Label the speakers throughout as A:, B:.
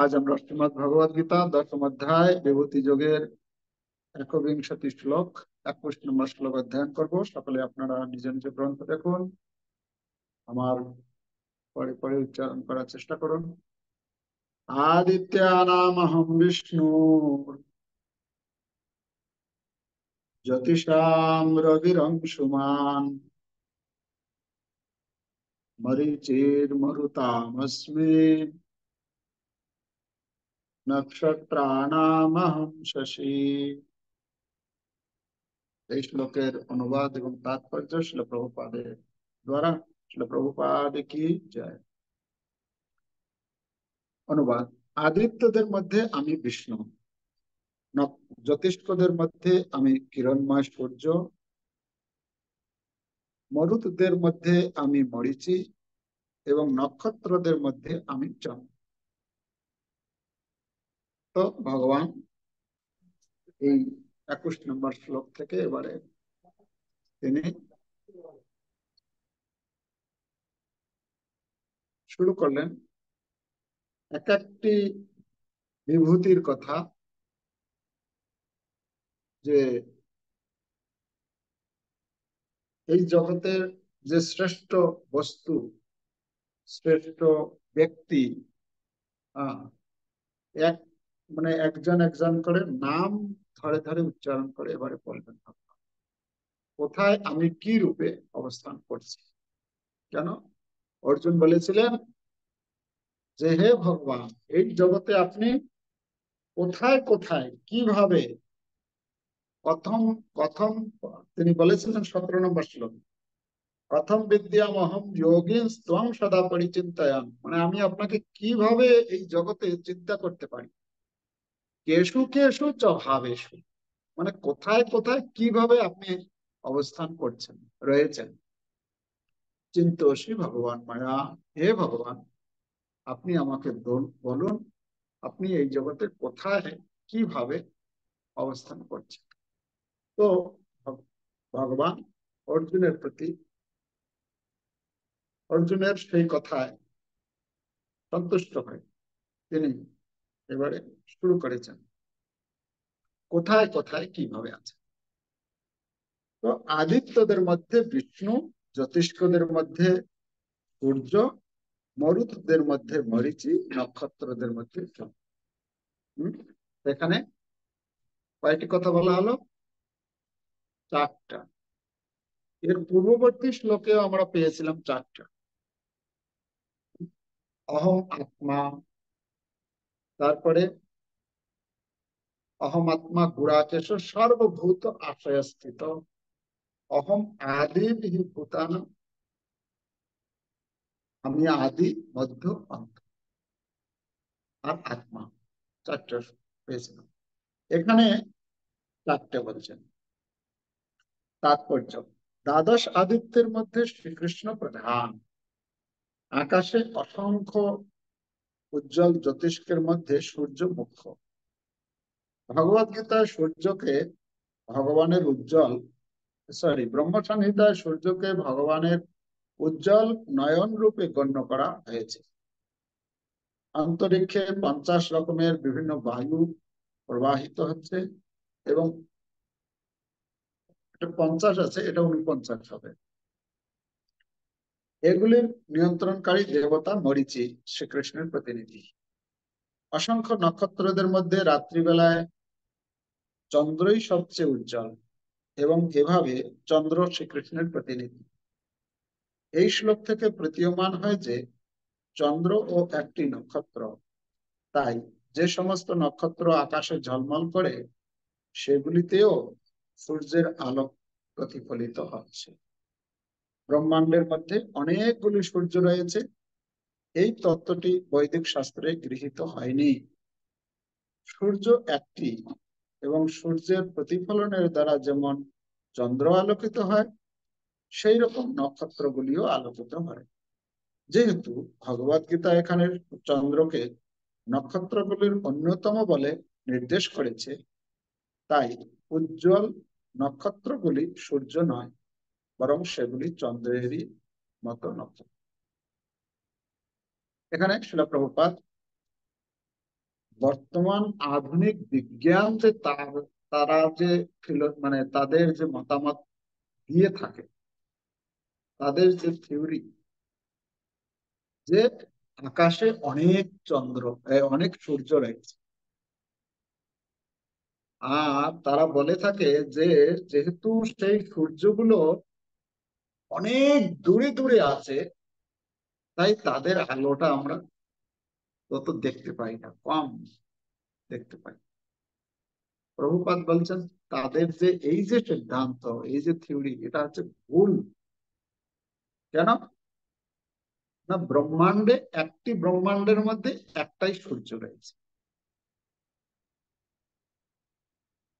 A: আজ আমরা শ্রীমদ্ ভগবদ গীতা দশম অধ্যায় বিভূতি যোগের একবিংশতি শ্লোক 21 নম্বর শ্লোক অধ্যয়ন করব। সকলে আপনারা নিজ নিজ গ্রন্থ দেখুন, আমার পরে পরে উচ্চারণ করার চেষ্টা করুন। আদিত্যানামহং বিষ্ণু জ্যোতিষাম রবিরংশুমান মরীচির্মরুতামস্মি নক্ষত্রাণামহং শশী। এই শ্লোকের অনুবাদ এবং তাৎপর্য শিল প্রভুপাদের দ্বারা। শিল প্রভুপাদ কি জয়। অনুবাদ: আদিত্যদের মধ্যে আমি বিষ্ণু, জ্যোতিষ্কদের মধ্যে আমি কিরণময় সূর্য, মরুতদের মধ্যে আমি মরীচি এবং নক্ষত্রদের মধ্যে আমি চন্দ্র। তো ভগবান এই 21 নম্বর শ্লোক থেকে এবারে তিনি শুরু করলেন এক একটি বিভূতির কথা, যে এই জগতের যে শ্রেষ্ঠ বস্তু, শ্রেষ্ঠ ব্যক্তি, এক মানে একজন একজন করে নাম ধরে ধরে উচ্চারণ করে এবারে বলবেন কোথায় আমি কি রূপে অবস্থান করছি। কেন অর্জুন বলেছিলেন যে হে ভগবান, এই জগতে আপনি কোথায় কোথায় কিভাবে, প্রথম প্রথম তিনি বলেছিলেন 17 নম্বর শ্লোক, প্রথম বিদ্যামহম যোগিন ত্বং সদা পরিচিন্তয়াম, মানে আমি আপনাকে কিভাবে এই জগতে চিন্তা করতে পারি। কেশু কেশু চ ভাবেশু, মানে কোথায় কোথায় কিভাবে আপনি অবস্থান করছেন, রয়েছেন। চিন্তোষী ভগবান মায়া, হে ভগবান আপনি আমাকে বলুন, আপনি এই জগতে কোথায় কিভাবে অবস্থান করছেন। তো ভগবান অর্জুনের প্রতি, অর্জুনের সেই কথায় সন্তুষ্ট হয়ে তিনি এবারে শুরু করেছেন কোথায় কোথায় কিভাবে আছে। তো আদিত্যদের মধ্যে বিষ্ণু, জ্যোতিষ্কদের মধ্যে সূর্য, মরুতদের মধ্যে মরীচি, নক্ষত্রদের মধ্যে চন্দ্র। এখানে কয়টি কথা বলা হলো? 4টা। এর পূর্ববর্তী শ্লোকেও আমরা পেয়েছিলাম 4টা। অহম আত্মা, তারপরে অহম আত্মা গুড়াকেশ সর্বভূত আশ্রয় স্থিত, অহম আদি ভূতান, আমি আদি মধ্য অন্ত, আর আত্মা। 4টা পেয়েছিলাম। এখানে 4টে বলছেন। তাৎপর্য: দ্বাদশ আদিত্যের মধ্যে শ্রীকৃষ্ণ প্রধান। আকাশে অসংখ্য উজ্জ্বল জ্যোতিষ্কের মধ্যে সূর্য মুখ্য। ভগবদ গীতায় সূর্যকে ভগবানের উজ্জ্বল, ব্রহ্ম সংহিতায় সূর্যকে ভগবানের উজ্জ্বল নয়ন রূপে গণ্য করা হয়েছে। অন্তরিক্ষে 50 রকমের বিভিন্ন বায়ু প্রবাহিত হচ্ছে, এবং এটা 50 আছে, এটা 49 হবে। এগুলির নিয়ন্ত্রণকারী দেবতা মরীচি, শ্রীকৃষ্ণের প্রতিনিধি। অসংখ্য নক্ষত্রদের মধ্যে রাত্রিবেলায় চন্দ্রই সবচেয়ে উজ্জ্বল, এবং এভাবে চন্দ্র শ্রীকৃষ্ণের প্রতিনিধি। এই শ্লোক থেকে প্রতীয়মান হয় যে চন্দ্র ও একটি নক্ষত্র, তাই যে সমস্ত নক্ষত্র আকাশে ঝলমল করে সেগুলিতেও সূর্যের আলো প্রতিফলিত হচ্ছে। ব্রহ্মাণ্ডের মধ্যে অনেকগুলি সূর্য রয়েছে, এই তত্ত্বটি বৈদিক শাস্ত্রে গৃহীত হয়নি। সূর্য একটি, এবং সূর্যের প্রতিফলনের দ্বারা যেমন চন্দ্র আলোকিত হয়, সেই রকম নক্ষত্রগুলিও আলোকিত হয়। যেহেতু ভগবদ গীতা এখানে চন্দ্রকে নক্ষত্রগুলির অন্যতম বলে নির্দেশ করেছে, তাই উজ্জ্বল নক্ষত্রগুলি সূর্য নয়, বরং সেগুলি চন্দ্রেরই মতো নক্ষত্র। এখানে শ্রীল প্রভুপাদ বর্তমান আধুনিক বিজ্ঞান যে তারা যে মানে তাদের যে মতামত দিয়ে থাকে, তাদের যে থিওরি, যে আকাশে অনেক চন্দ্র, অনেক সূর্য রয়েছে। আর তারা বলে থাকে যে যেহেতু সেই সূর্যগুলো অনেক দূরে দূরে আছে, তাই তাদের আলোটা আমরা তত দেখতে পাই না, কম দেখতে পাই। প্রভুপাদ বলছেন তাদের যে এই যে সিদ্ধান্ত, এই যে থিওরি, এটা হচ্ছে ভুল। কেন না, ব্রহ্মাণ্ডে একটি ব্রহ্মাণ্ডের মধ্যে একটাই সূর্য রয়েছে,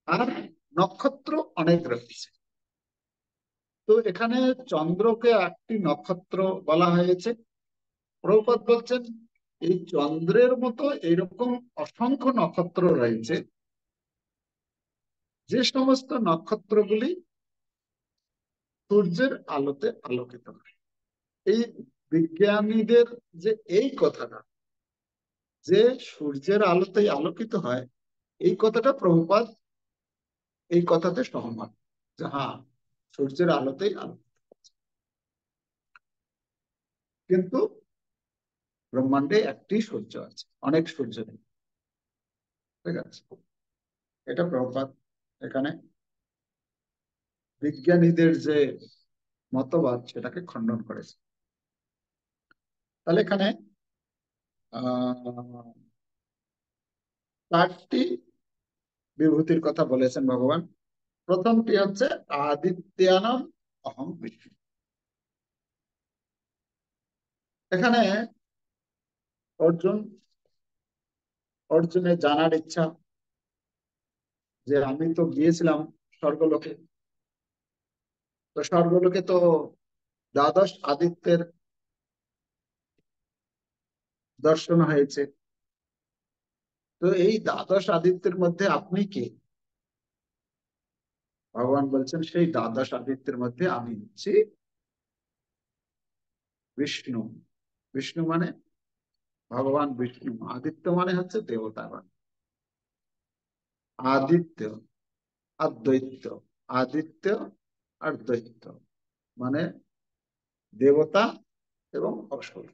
A: আর নক্ষত্র অনেক রয়েছে। তো এখানে চন্দ্রকে একটি নক্ষত্র বলা হয়েছে। প্রভুপাদ বলছেন এই চন্দ্রের মতো এরকম অসংখ্য নক্ষত্র রয়েছে, যে সমস্ত নক্ষত্রগুলি সূর্যের আলোতে আলোকিত হয়। এই বিজ্ঞানীদের যে এই কথাটা, যে সূর্যের আলোতেই আলোকিত হয়, এই কথাটা প্রভুপাদ এই কথাতে সহমত, যে হ্যাঁ, সূর্যের আলোতেই আলোকিত। কিন্তু ব্রহ্মাণ্ডে একটি সূর্য আছে, অনেক সূর্য নেই। ঠিক আছে, এটা প্রভুপাদ এখানে বিজ্ঞানীদের যে মতবাদ সেটাকে খণ্ডন করেছে। তাহলে এখানে আহ 4টি বিভূতির কথা বলেছেন ভগবান। প্রথমটি হচ্ছে আদিত্যানাম অহং বিষ্ণু। এখানে অর্জুন অর্জুনের জানার ইচ্ছা যে আমি তো গিয়েছিলাম স্বর্গলোকে, তো স্বর্গলোকে তো দ্বাদশ আদিত্যের দর্শন হয়েছে। তো এই দ্বাদশ আদিত্যের মধ্যে আপনি কে? ভগবান বলছেন সেই দ্বাদশ আদিত্যের মধ্যে আমি হচ্ছি বিষ্ণু। বিষ্ণু মানে ভগবান বিষ্ণু। আদিত্য মানে হচ্ছে দেবতাগণ। আদিত্য আর দৈত্য, আদিত্য আর দৈত্য মানে দেবতা এবং অসুর।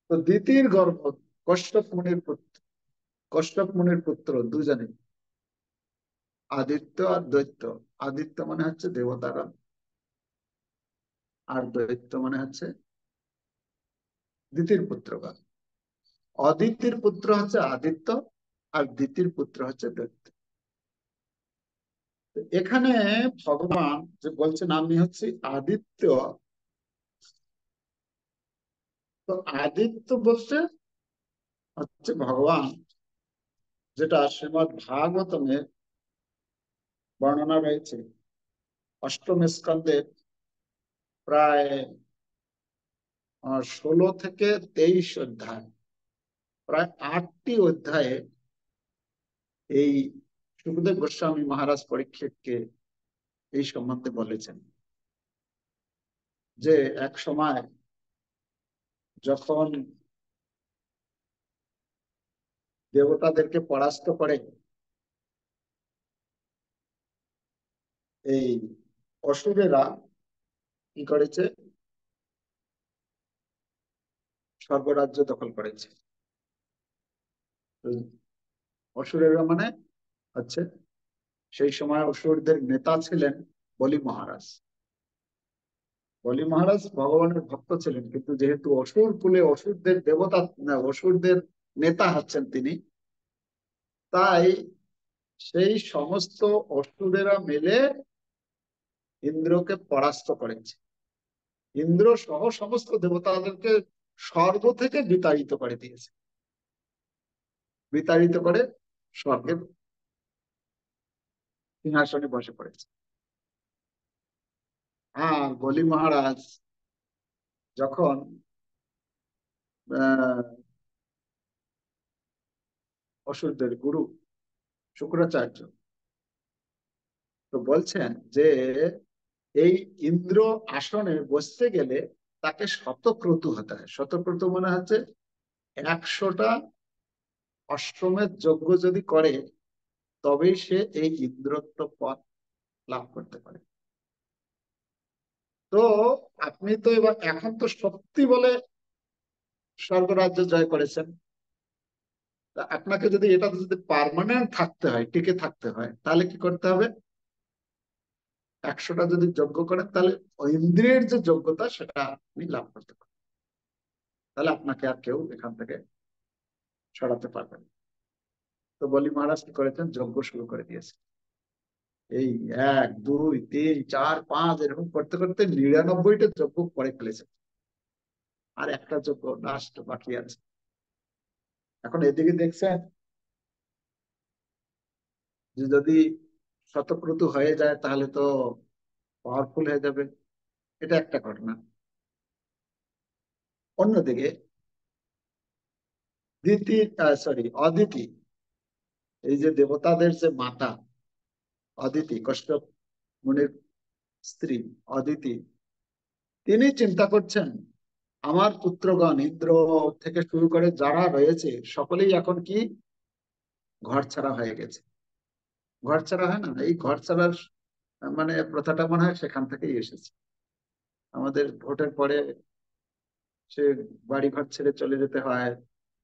A: তো দ্বিতীয় গর্ভ কশ্যপ মুনির পুত্র, কশ্যপ মুনির পুত্র দুজনে, আদিত্য আর দৈত্য। আদিত্য মানে হচ্ছে দেবতাগণ, আর দৈত্য মানে হচ্ছে দ্বিতীয় পুত্রগণ। অদিতির পুত্র হচ্ছে আদিত্য, আর দ্বিতীয় পুত্র হচ্ছে দৈত্য। এখানে ভগবান যে বলছেন আমি হচ্ছি আদিত্য, তো আদিত্য বলতে হচ্ছে ভগবান, যেটা শ্রীমৎ ভাগবতমে বর্ণনা রয়েছে অষ্টম স্কন্ধে প্রায় 16 থেকে 23 অধ্যায়, প্রায় 8টি অধ্যায়ে এই সুখদেব গোস্বামী মহারাজ পরীক্ষিতকে এই সম্বন্ধে বলেছেন যে এক সময় যখন দেবতাদেরকে পরাস্ত করে এই অসুরেরা, কি করেছে, স্বর্গরাজ্য দখল করেছে। তো অসুরেরা মানে হচ্ছে সেই সময় অসুরদের নেতা ছিলেন বলি মহারাজ। বলি মহারাজ ভগবানের ভক্ত ছিলেন, কিন্তু যেহেতু অসুর কুলে অসুরদের দেবতা, অসুরদের নেতা হচ্ছেন তিনি, তাই সেই সমস্ত অসুরেরা মিলে ইন্দ্রকে পরাস্ত করেছে। ইন্দ্র সহ সমস্ত দেবতাদেরকে স্বর্গ থেকে বিতাড়িত করে দিয়েছে, বিতাড়িত করে স্বর্গের সিংহাসনে বসে পড়েছে। আর বলি মহারাজ যখন আহ অসুরদের গুরু শুক্রাচার্য তো বলছেন যে এই ইন্দ্র আসনে বসতে গেলে তাকে শতক্রতু হতে হয়। শতক্রতু মানে হচ্ছে 100টা অশ্বমেধ যজ্ঞ যদি করে তবেই সে এই ইন্দ্রত্ব পদ লাভ করতে পারে। তো আপনি তো এবার এখন তো সত্যি বলে স্বর্গরাজ্য জয় করেছেন। আপনাকে যদি এটাতে যদি পার্মানেন্ট থাকতে হয়, টিকে থাকতে হয়, তাহলে কি করতে হবে? 100টা যদি যজ্ঞ করেন তাহলে ইন্দ্রিয়ের যে যোগ্যতা সেটা আপনি লাভ করতে পারেন। তাহলে আপনাকে আর কেউ এখান থেকে সরাতে পারবেন। তো বলি মহারাজ কি করেছেন? যজ্ঞ শুরু করে দিয়েছে। এই 1 2 3 4 5 এরকম করতে করতে 99টা যজ্ঞ করে ফেলেছে। আর একটা যজ্ঞ লাস্ট বাকি আছে। এখন এদিকে দেখছেন যে যদি শতক্রতু হয়ে যায় তাহলে তো পাওয়ারফুল হয়ে যাবে। এটা একটা ঘটনা। অন্যদিকে অদিতি, এই যে দেবতাদের যে মাতা অদিতি, কশ্যপ মুনির স্ত্রী অদিতি, তিনি চিন্তা করছেন আমার পুত্রগণ ইন্দ্র থেকে শুরু করে যারা রয়েছে সকলেই এখন কি ঘর ছাড়া হয়ে গেছে। ঘর ছাড়া হয় না, এই ঘর ছাড়ার মানে প্রথাটা মনে হয় সেখান থেকেই এসেছে। আমাদের ভোটের পরে সে বাড়ি ঘর ছেড়ে চলে যেতে হয়,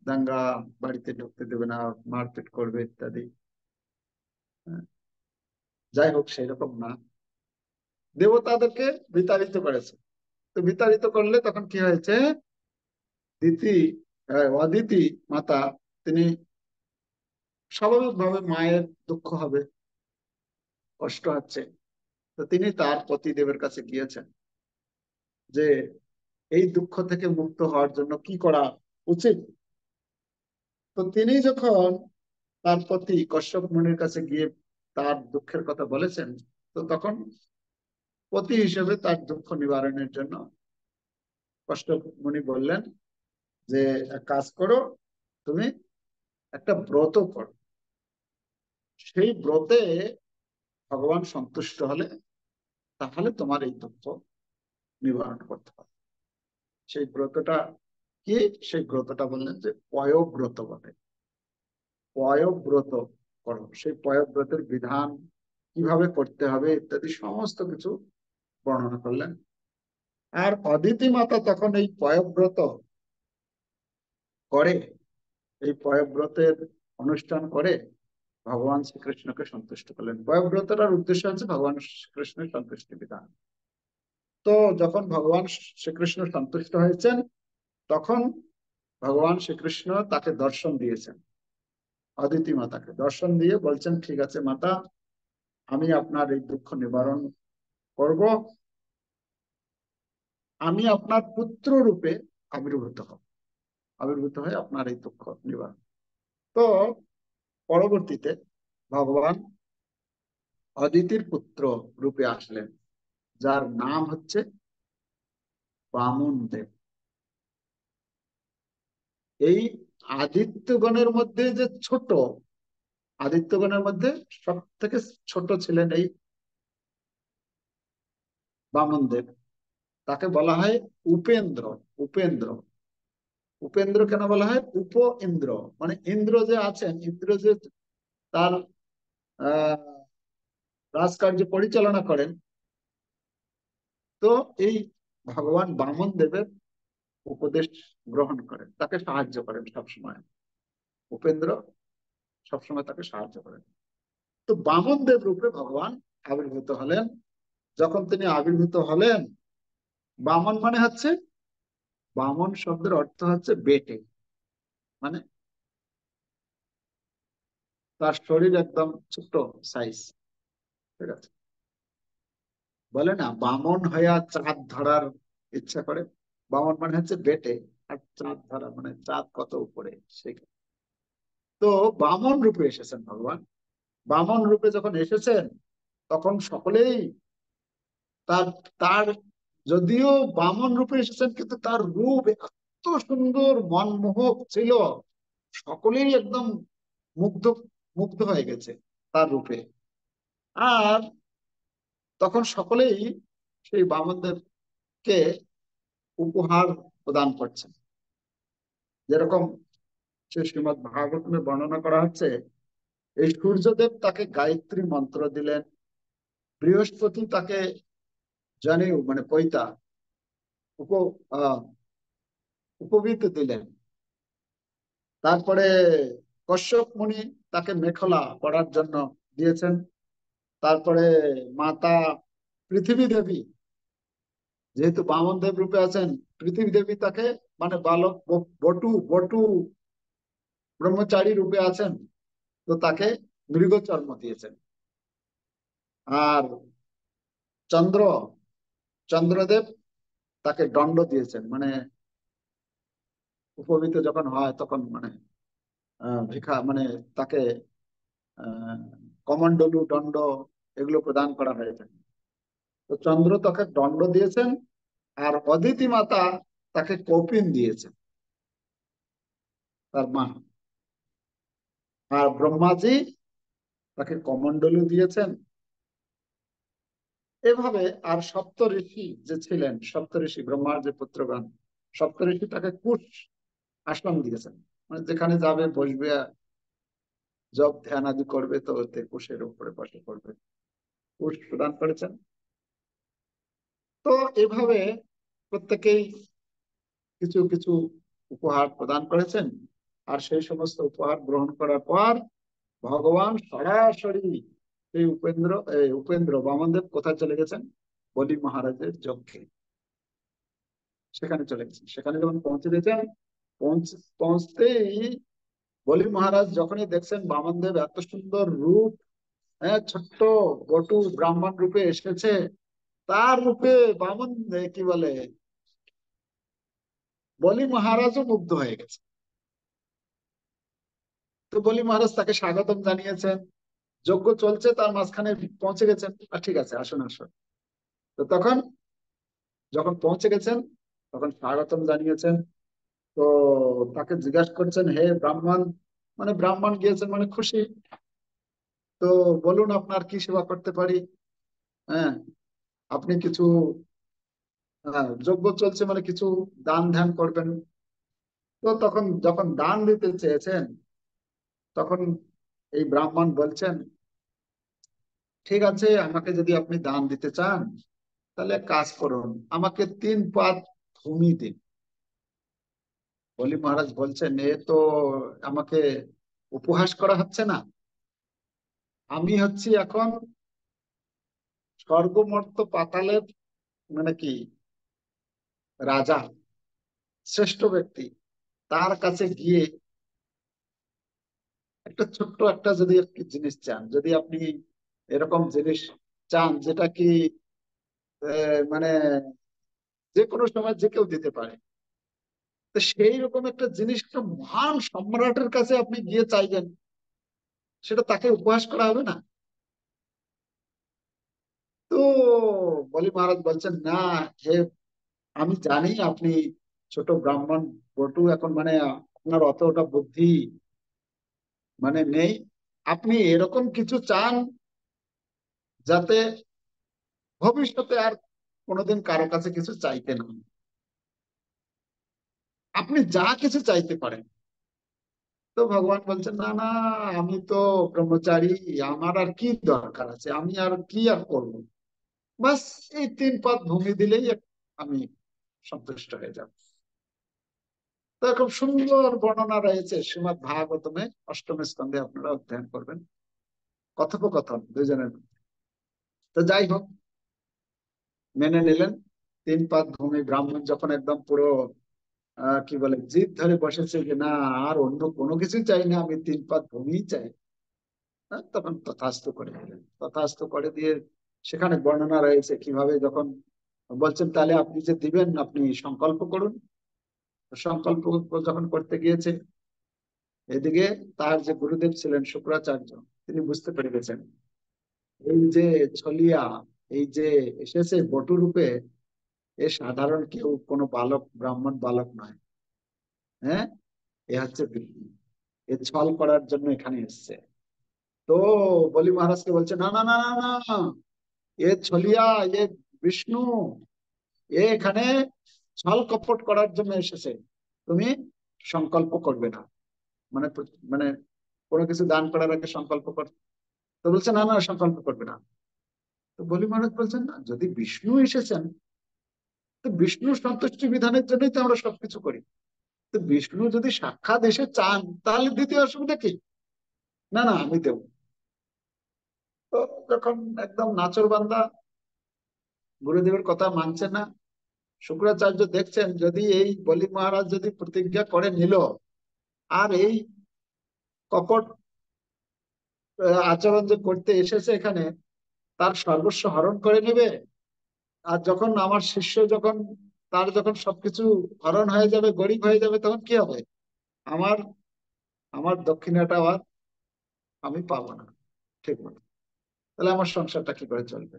A: দাঙ্গা, বাড়িতে ঢুকতে দেবে না, মারপিট করবে ইত্যাদি। হ্যাঁ, যাই হোক সেরকম না, দেবতাদেরকে বিতাড়িত করেছে। তো বিতাড়িত করলে তখন কি হয়েছে? দিতি অদিতি মাতা, তিনি স্বাভাবিকভাবে মায়ের দুঃখ হবে, কষ্ট হচ্ছে। তো তিনি তার পতিদেবের কাছে গিয়েছেন যে এই দুঃখ থেকে মুক্ত হওয়ার জন্য কি করা উচিত। তো তিনি যখন তার পতি কশ্যপ মুনির কাছে গিয়ে তার দুঃখের কথা বলেছেন, তো তখন পতি হিসেবে তার দুঃখ নিবারণের জন্য কশ্যপ মুনি বললেন যে এক কাজ করো, তুমি একটা ব্রত করো, সেই ব্রতে ভগবান সন্তুষ্ট হলে তাহলে তোমার এই দুঃখ নিবারণ করতে পারবে। সেই ব্রতটা কি? সেই ব্রতটা বললেন যে পয়ব্রত বলে। পয়ব্রত করো, সেই পয়ব্রতের বিধান কিভাবে করতে হবে ইত্যাদি সমস্ত কিছু বর্ণনা করলেন। আর অদিতি মাতা তখন এই পয়ব্রত করে, এই পয়ব্রতের অনুষ্ঠান করে ভগবান শ্রীকৃষ্ণকে সন্তুষ্ট করলেন। পয়ব্রতটার উদ্দেশ্য হচ্ছে ভগবান শ্রীকৃষ্ণের সন্তুষ্টি বিধান। তো যখন ভগবান শ্রীকৃষ্ণ সন্তুষ্ট হয়েছেন তখন ভগবান শ্রীকৃষ্ণ তাকে দর্শন দিয়েছেন, অদিতি মাতাকে দর্শন দিয়ে বলছেন ঠিক আছে মাতা, আমি আপনার এই দুঃখ নিবারণ করব, আমি আপনার পুত্র রূপে আবির্ভূত হব, আবির্ভূত হয়ে আপনার এই দুঃখ নিবারণ। তো পরবর্তীতে ভগবান অদিতির পুত্র রূপে আসলেন, যার নাম হচ্ছে বামন দেব। এই আদিত্যগণের মধ্যে যে ছোট, আদিত্যগণের মধ্যে সব থেকে ছোট ছিলেন এই বামন দেব। তাকে বলা হয় উপেন্দ্র। উপেন্দ্র, উপেন্দ্র কেন বলা হয়? উপ ইন্দ্র, মানে ইন্দ্র যে আছেন, ইন্দ্র যে তার আহ রাজকার্য পরিচালনা করেন, তো এই ভগবান বামন দেবের উপদেশ গ্রহণ করেন, তাকে সাহায্য করেন সবসময়। উপেন্দ্র সবসময় তাকে সাহায্য করেন। তো বামন দেব রূপে ভগবান আবির্ভূত হলেন। যখন তিনি আবির্ভূত হলেন, বামন মানে হচ্ছে, বামন শব্দের অর্থ হচ্ছে বেটে, মানে তার শরীর একদম ছোট্ট সাইজ। ঠিক আছে, বলে না বামন হইয়া চাঁদ ধরার ইচ্ছা করে। বামন মানে হচ্ছে বেটে, আর চাঁদ ধরা মানে চাঁদ কত উপরে সেই। তো বামন রূপে এসেছেন ভগবান। বামন রূপে যখন এসেছেন তখন সকলেই তার তার যদিও বামন রূপে এসেছেন কিন্তু তার রূপ এত সুন্দর মনমোহক ছিল, সকলেই একদম মুগ্ধ, মুগ্ধ হয়ে গেছে তার রূপে। আর তখন সকলেই সেই বামনদেরকে উপহার প্রদান করছেন। যেরকম সে শ্রীমৎ ভাগবতমে বর্ণনা করা হচ্ছে, এই সূর্যদেব তাকে গায়ত্রী মন্ত্র দিলেন, বৃহস্পতি তাকে জনেউ মানে পৈতা উপ উপবীত দিলেন, তারপরে কশ্যপ মুনি তাকে মেখলা পড়ার জন্য দিয়েছেন, তারপরে মাতা পৃথিবী দেবী, যেহেতু বামন দেব রূপে আছেন, পৃথিবী দেবী তাকে মানে বালক বটু বটু ব্রহ্মচারী রূপে আছেন, তো তাকে মৃগ চর্ম দিয়েছেন। আর চন্দ্র চন্দ্রদেব তাকে দণ্ড দিয়েছেন, মানে উপবীত যখন হয় তখন মানে ভিক্ষা মানে তাকে আহ কমণ্ডলু দণ্ড এগুলো প্রদান করা হয়েছে। তো চন্দ্র তাকে দণ্ড দিয়েছেন, আর অদিতি মাতা তাকে কৌপিন দিয়েছেন, তার মা। আর ব্রহ্মাজি তাকে কমণ্ডলু দিয়েছেন। এভাবে আর সপ্ত ঋষি যে ছিলেন, সপ্ত ঋষি ব্রহ্মার যে পুত্রগণ, সপ্ত ঋষি তাকে কুশ আশ্রম দিয়েছেন, মানে যেখানে যাবে বসবে, জব ধ্যান আদি করবে, তো ওতে কুশের উপরে বসে করবে, কুশ প্রদান করেছেন। তো এভাবে প্রত্যেকেই কিছু কিছু উপহার প্রদান করেছেন। আর সেই সমস্ত উপহার গ্রহণ করার পর ভগবান সরাসরি এই উপেন্দ্র বামনদেব কোথায় চলে গেছেন? বলি মহারাজের যজ্ঞে সেখানে চলে গেছেন। সেখানে যখন পৌঁছে গেছেন, পৌঁছতেই বলি মহারাজ যখনই দেখছেন বামনদেব এত সুন্দর রূপ, হ্যাঁ, ছোট্ট বটু ব্রাহ্মণ রূপে এসেছে, তার রূপে বামন কি বলে বলি মহারাজও মুগ্ধ হয়ে গেছে। তো বলি মহারাজ তাকে স্বাগতম জানিয়েছেন, যজ্ঞ চলছে তার মাঝখানে পৌঁছে গেছেন, আর ঠিক আছে আসুন আসুন। তো তখন যখন পৌঁছে গেছেন তখন স্বাগতম জানিয়েছেন। তো তাকে জিজ্ঞাসা করছেন, হে ব্রাহ্মণ, মানে ব্রাহ্মণ গিয়েছেন মানে খুশি, তো বলুন আপনার কি সেবা করতে পারি। হ্যাঁ, আপনি কিছু যজ্ঞ চলছে মানে কিছু দান ধ্যান করবেন। তো তখন যখন দান দিতে চেয়েছেন, তখন এই ব্রাহ্মণ বলছেন, ঠিক আছে, আমাকে যদি আপনি দান দিতে চান তাহলে এক কাজ করুন, আমাকে 3 পাত ভূমি দিন। বলি মহারাজ বলছেন, এ তো আমাকে উপহাস করা হচ্ছে না? আমি হচ্ছি এখন স্বর্গমর্ত পাতালের মানে কি রাজা, শ্রেষ্ঠ ব্যক্তি, তার কাছে গিয়ে একটা ছোট্ট একটা যদি একটি জিনিস চান, যদি আপনি এরকম জিনিস চান যেটা কি মানে যে কোনো সময় যে কেউ দিতে পারে, তো সেই রকম একটা জিনিস একটা মহান সম্রাটের কাছে আপনি গিয়ে চাইবেন, সেটা তাকে উপহাস করা হবে না? তো বলি মহারাজ বলছেন, না হে, আমি জানি আপনি ছোট ব্রাহ্মণ বটু, এখন মানে আপনার অতটা বুদ্ধি মানে নেই। আপনি এরকম কিছু চান যাতে ভবিষ্যতে আর কোনোদিন কারো কাছে কিছু চাইতে না হয়। আপনি যা কিছু চাইতে পারেন। তো ভগবান বলছেন, না না, আমি তো ব্রহ্মচারী, আমার আর কি দরকার আছে, আমি আর কি আর করবো, বাস এই 3 পাত ভূমি দিলেই আমি সন্তুষ্ট হয়ে যাব। তো খুব সুন্দর বর্ণনা রয়েছে শ্রীমৎ ভাগবতমে, অষ্টম স্কন্ধে, আপনারা অধ্যয়ন করবেন, কথোপকথন দুজনের মধ্যে। তো যাই হোক, মেনে নিলেন 3 পাত ভূমি। ব্রাহ্মণ যখন একদম পুরো কি বলে জিদ ধরে বসেছে যে না, আর অন্য কোনো কিছু চাই না, আমি 3 পাত ভূমি চাই, তখন তথাস্তু করে দিলেন। তথাস্তু করে দিয়ে সেখানে বর্ণনা রয়েছে কিভাবে যখন বলছেন, তাহলে আপনি যে দিবেন আপনি সংকল্প করুন। সংকল্প যখন করতে গিয়েছে, এদিকে তার যে গুরুদেব ছিলেন শুক্রাচার্য, তিনি বুঝতে পেরে গেছেন এই যে ছলিয়া, এই যে এসেছে বটু রূপে, এ সাধারণ কেউ কোনো বালক ব্রাহ্মণ বালক নয়। হ্যাঁ, এ হচ্ছে বিষ্ণু, এ ছল করার জন্য এখানে এসছে। তো বলি মহারাজকে বলছে, না না না না না, এ ছলিয়া, এ বিষ্ণু, এ এখানে ছল কপট করার জন্য এসেছে, তুমি সংকল্প করবে না। মানে মানে কোনো কিছু দান করার আগে সংকল্প কর। তো বলছে না না, সংকল্প করবে না। তো বলি মহারাজ বলছেন না, যদি বিষ্ণু এসেছেন, তো বিষ্ণুর সন্তুষ্টি বিধানের জন্যই তো আমরা সবকিছু করি। তো বিষ্ণু যদি সাক্ষাৎ এসে চান, তাহলে দ্বিতীয় অসুবিধা কি? না না, আমি দেব। তো যখন একদম নাচর বান্দা, গুরুদেবের কথা মানছে না, শুক্রাচার্য দেখছেন যদি এই বলি মহারাজ যদি প্রতিজ্ঞা করে নিল আর এই কপট আচরণ যে করতে এসেছে এখানে, তার সর্বস্ব হরণ করে নেবে। আর যখন আমার শিষ্য যখন, তার যখন সবকিছু হরণ হয়ে যাবে, গরিব হয়ে যাবে, তখন কি হবে? আমার আমার দক্ষিণাটা আর আমি পাবো না ঠিক মতো। তাহলে আমার সংসারটা কি করে চলবে?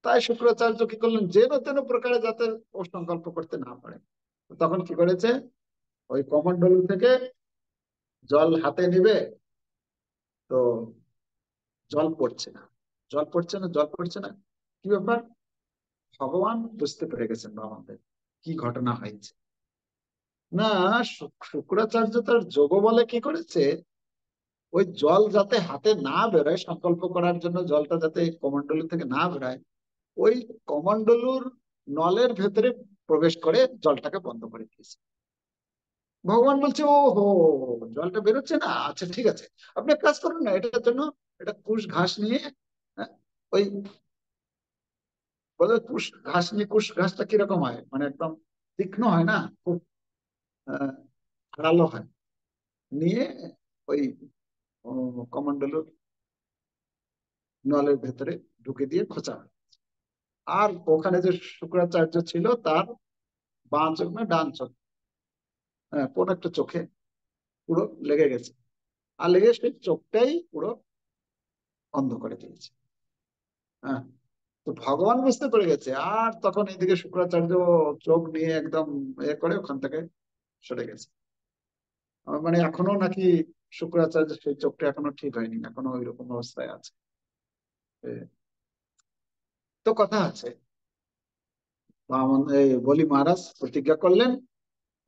A: তাই শুক্রাচার্য কি করলেন, যেন তেন প্রকারে যাতে ও সংকল্প করতে না পারে। তখন কি করেছে, ওই কমণ্ডলু থেকে জল হাতে নিবে। তো জল পড়ছে না, জল পড়ছে না, জল পড়ছে না, কি ব্যাপার? ভগবান বুঝতে পেরে গেছেন আমাদের কি ঘটনা হয়েছে। না, শুক্রাচার্য তার যোগ বলে কি করেছে, ওই জল যাতে হাতে না বেরোয়, সংকল্প করার জন্য জলটা যাতে কমণ্ডলু থেকে না বেরোয়, ওই কমণ্ডলুর নলের ভেতরে প্রবেশ করে জলটাকে বন্ধ করে দিয়েছে। ভগবান বলছে ও হো, জলটা বেরোচ্ছে না, আচ্ছা ঠিক আছে, আপনি এক কাজ করুন না, এটার জন্য এটা কুশ ঘাস নিয়ে, হ্যাঁ, ওই বলে কুশ ঘাস নিয়ে, কুশ ঘাসটা কিরকম হয়, মানে একদম তীক্ষ্ণ হয় না, খুব আহ, ধারালো হয়, নিয়ে ওই কমণ্ডলুর নলের ভেতরে ঢুকে দিয়ে খোঁচা হয়। আর ওখানে যে শুক্রাচার্য ছিল, তার বাঁ চোখ না ডান চোখ, হ্যাঁ, কোন একটা চোখে পুরো লেগে গেছে। আর লেগে সেই চোখটাই পুরো অন্ধ করে দিয়েছে। হ্যাঁ, তো ভগবান বুঝতে পেরে গেছে। আর তখন এইদিকে শুক্রাচার্য চোখ নিয়ে একদম করে ওখান থেকে সরে গেছে। মানে এখনো নাকি শুক্রাচার্য সেই চোখটা এখনো ঠিক হয়নি, এখনো ওই রকম অবস্থায় আছে। এ, তো কথা আছে, বলি মহারাজ প্রতিজ্ঞা করলেন।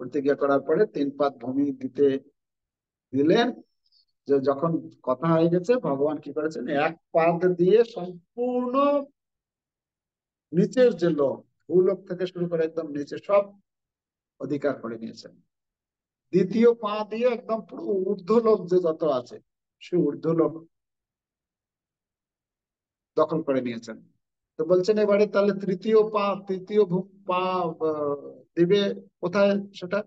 A: প্রতিজ্ঞা করার পরে 3 পাত ভূমি দিতে দিলেন। যে যখন কথা হয়ে গেছে, ভগবান কি করেছেন, 1 পাদ দিয়ে সম্পূর্ণ নিচের যে লোক, ভূলোক থেকে শুরু করে একদম নিচে সব অধিকার করে নিয়েছেন। দ্বিতীয় পা দিয়ে একদম পুরো ঊর্ধ্বলোক যে যত আছে, সে ঊর্ধ্বলোক দখল করে নিয়েছেন। তো বলছেন এবারে তাহলে তৃতীয় পা, তৃতীয় পা দিবে কোথায় সেটা?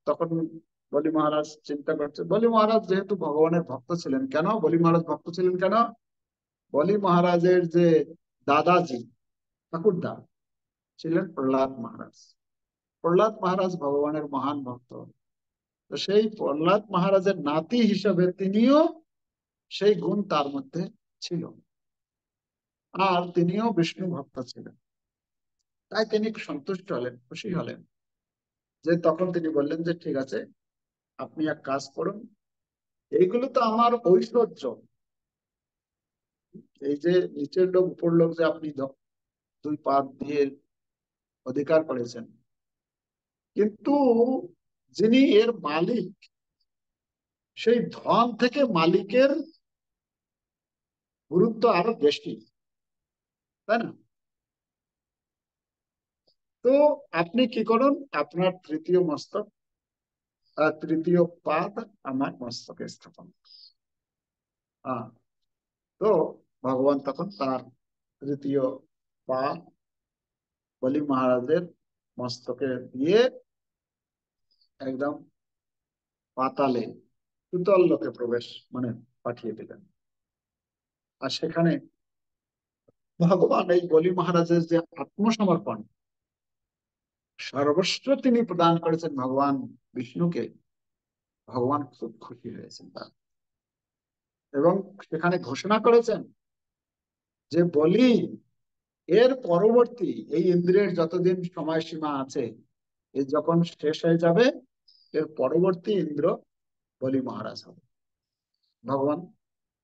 A: তখন বলি মহারাজ চিন্তা করছে। বলি মহারাজ যেহেতু ভগবানের ভক্ত ছিলেন, কেন বলি মহারাজ ভক্ত ছিলেন কেন? বলি মহারাজের যে দাদাজি, ঠাকুরদা, ছিলেন প্রহ্লাদ মহারাজ। প্রহ্লাদ মহারাজ ভগবানের মহান ভক্ত। তো সেই প্রহ্লাদ মহারাজের নাতি হিসেবে তিনিও, সেই গুণ তার মধ্যে ছিল। আর তিনিও বিষ্ণু ভক্ত ছিলেন। তাই তিনি সন্তুষ্ট হলেন, খুশি হলেন। যে তখন তিনি বললেন যে ঠিক আছে, আপনি এক কাজ করুন, এইগুলো তো আমার ঐশ্বর্য, এই যে নিচের লোক উপর লোক যে আপনি 2 পাদ দিয়ে অধিকার করেছেন, কিন্তু যিনি এর মালিক, সেই ধন থেকে মালিকের গুরুত্ব আরো বেশি, তাই না? তো আপনি কি করুন, আপনার তৃতীয় মস্তক, তৃতীয় পাদ আমার মস্তকে স্থাপন। আহ তো ভগবান তখন তার তৃতীয় পা বলি মহারাজের মস্তকে দিয়ে একদম পাতালে, সুতল লোকে প্রবেশ, মানে পাঠিয়ে দিলেন। আর সেখানে ভগবান এই বলি মহারাজের যে আত্মসমর্পণ, সর্বস্ব তিনি প্রদান করেছেন ভগবান বিষ্ণুকে, ভগবান খুব খুশি হয়েছেন তার। এবং সেখানে ঘোষণা করেছেন যে বলি এর পরবর্তী, এই ইন্দ্রের যতদিন সময়সীমা আছে, এ যখন শেষ হয়ে যাবে, এর পরবর্তী ইন্দ্র বলি মহারাজ হবে। ভগবান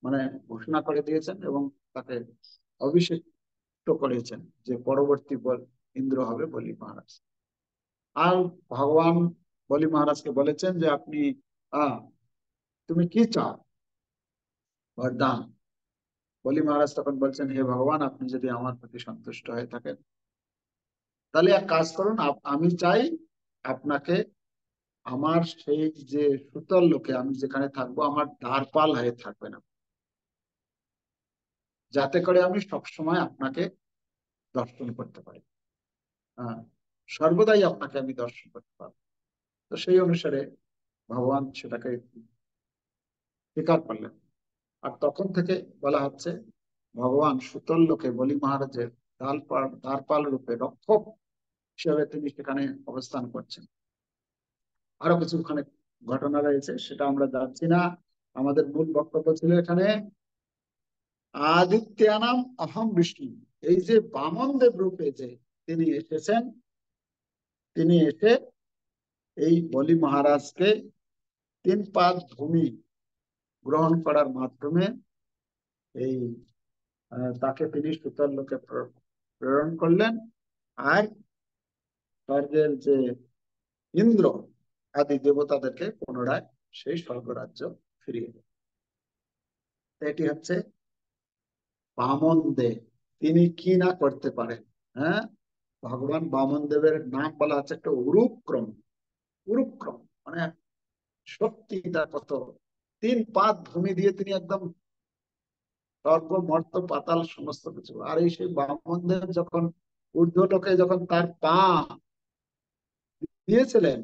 A: মানে ঘোষণা করে দিয়েছেন এবং তাকে অভিষিক্ত করেছেন যে পরবর্তী ইন্দ্র হবে বলি মহারাজ। আর ভগবান বলি মহারাজকে বলেছেন যে আপনি তুমি কি চাও বরদান? বলি মহারাজ তখন বলছেন, হে ভগবান, আপনি যদি আমার প্রতি সন্তুষ্ট হয়ে থাকেন তাহলে এক কাজ করুন, আমি চাই আপনাকে আমার সেই যে সুতল লোকে আমি যেখানে থাকবো আমার দ্বারপাল হয়ে থাকবে না, যাতে করে আমি সবসময় আপনাকে দর্শন করতে পারি। হ্যাঁ, সর্বদাই আপনাকে আমি দর্শন করতে পারবো। তো সেই অনুসারে ভগবান সেটাকে স্বীকার করলেন। আর তখন থেকে বলা হচ্ছে ভগবান সুতল লোকে বলি মহারাজের দ্বারপাল রূপে রক্ষক হিসেবে তিনি সেখানে অবস্থান করছেন। আরো কিছু ওখানে ঘটনা রয়েছে, সেটা আমরা যাচ্ছি না। আমাদের মূল বক্তব্য ছিল এখানে আদিত্যানাম অহম বিষ্ণু। এই যে বামন দেব রূপে যে তিনি এসেছেন, তিনি এসে এই বলি মহারাজকে 3 পাদ ভূমি গ্রহণ করার মাধ্যমে এই তাকে তিনি সুতল লোকে প্রেরণ করলেন। আর স্বর্গের যে ইন্দ্র আদি দেবতাদেরকে পুনরায় সেই স্বর্গরাজ্য ফিরিয়ে দেন। এটি হচ্ছে বামন দেব, তিনি কি না করতে পারেন। হ্যাঁ, ভগবান বামন দেবের নাম বলা হচ্ছে একটা উরুক্রম। উরুক্রম মানে শক্তি, তার কত 3 পাদ ভূমি দিয়ে তিনি একদম স্বর্গ মর্ত পাতাল সমস্ত কিছু। আর এই সেই বামন দেব যখন ঊর্ধ্বলোকে যখন তার পা দিয়েছিলেন,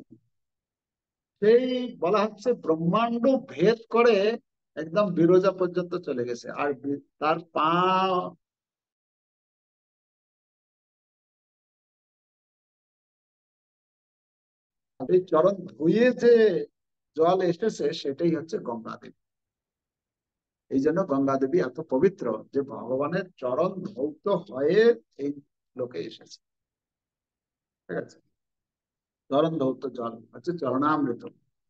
A: সেই বলা হচ্ছে ব্রহ্মাণ্ড ভেদ করে একদম বিরজা পর্যন্ত চলে গেছে। আর তার পা এই চরণ ধুয়ে যে জল এসেছে সেটাই হচ্ছে গঙ্গা দেবী। এই জন্য গঙ্গা দেবী এত পবিত্র যে ভগবানের চরণ ধৌত হয়ে এই লোকে এসেছে। ঠিক আছে, চরণ ধৌত জল হচ্ছে চরণামৃত।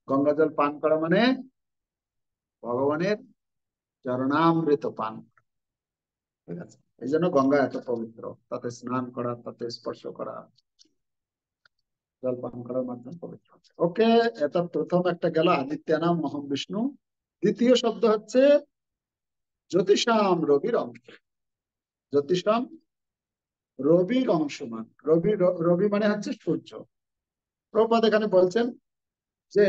A: গঙ্গা জল পান করা মানে ভগবানের চরণামৃত পান। ঠিক আছে, এই জন্য গঙ্গা এত পবিত্র, তাতে স্নান করা, তাতে স্পর্শ করা, জল পান করার মাধ্যমে পবিত্র হচ্ছে। ওকে, এটা প্রথম একটা গেল আদিত্যানাম মহম বিষ্ণু। দ্বিতীয় শব্দ হচ্ছে জ্যোতিষাম রবির অংশ। জ্যোতিষাম রবির অংশমান। রবি রবি মানে হচ্ছে সূর্য। প্রভুপাদ এখানে বলছেন যে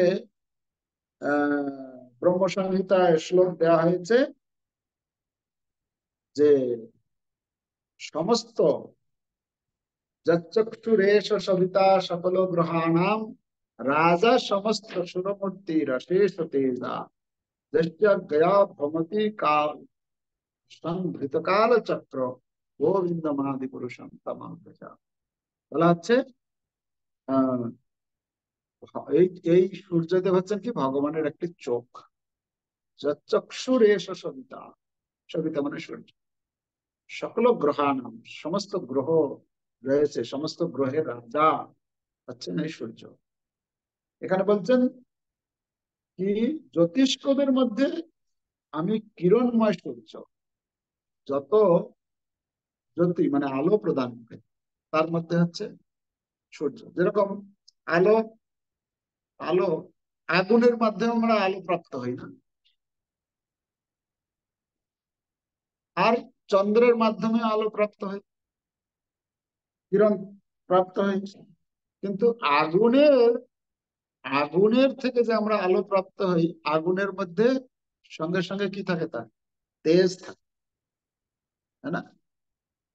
A: ব্রহ্ম সংহিতায় শ্লোক দেওয়া হয়েছে যে সমস্ত যচ্চক্ষুরেশ সবিতা সকল গ্রহাণাম রাজা সমস্ত সুরমূর্তি রশেষ তেজা দৃষ্টা গয়া ভ্রমতি কাল সংভৃত কাল চক্র গোবিন্দ মাদি পুরুষম তমাম প্রজা। বলা হচ্ছে আহ এই এই সূর্যদেব হচ্ছেন কি ভগবানের একটি চোখ। যচ্চক্ষুরেশ সবিতা, সবিতা মানে সূর্য, সকল গ্রহাণাম সমস্ত গ্রহ রয়েছে, সমস্ত গ্রহের রাজা হচ্ছেন এই সূর্য। এখানে বলছেন কি জ্যোতিষ্কদের মধ্যে আমি কিরণময় সূর্য। যত জ্যোতি মানে আলো প্রদান করে তার মধ্যে হচ্ছে সূর্য। যেরকম আলো, আলো আগুনের মাধ্যমে আমরা আলো প্রাপ্ত হই না, আর চন্দ্রের মাধ্যমে আলো প্রাপ্ত হয়, কিরণ প্রাপ্ত হয়। কিন্তু আগুনের আগুনের থেকে যে আমরা আলো প্রাপ্ত হই, আগুনের মধ্যে সঙ্গে সঙ্গে কি থাকে, তার তেজ থাকে, তাই না?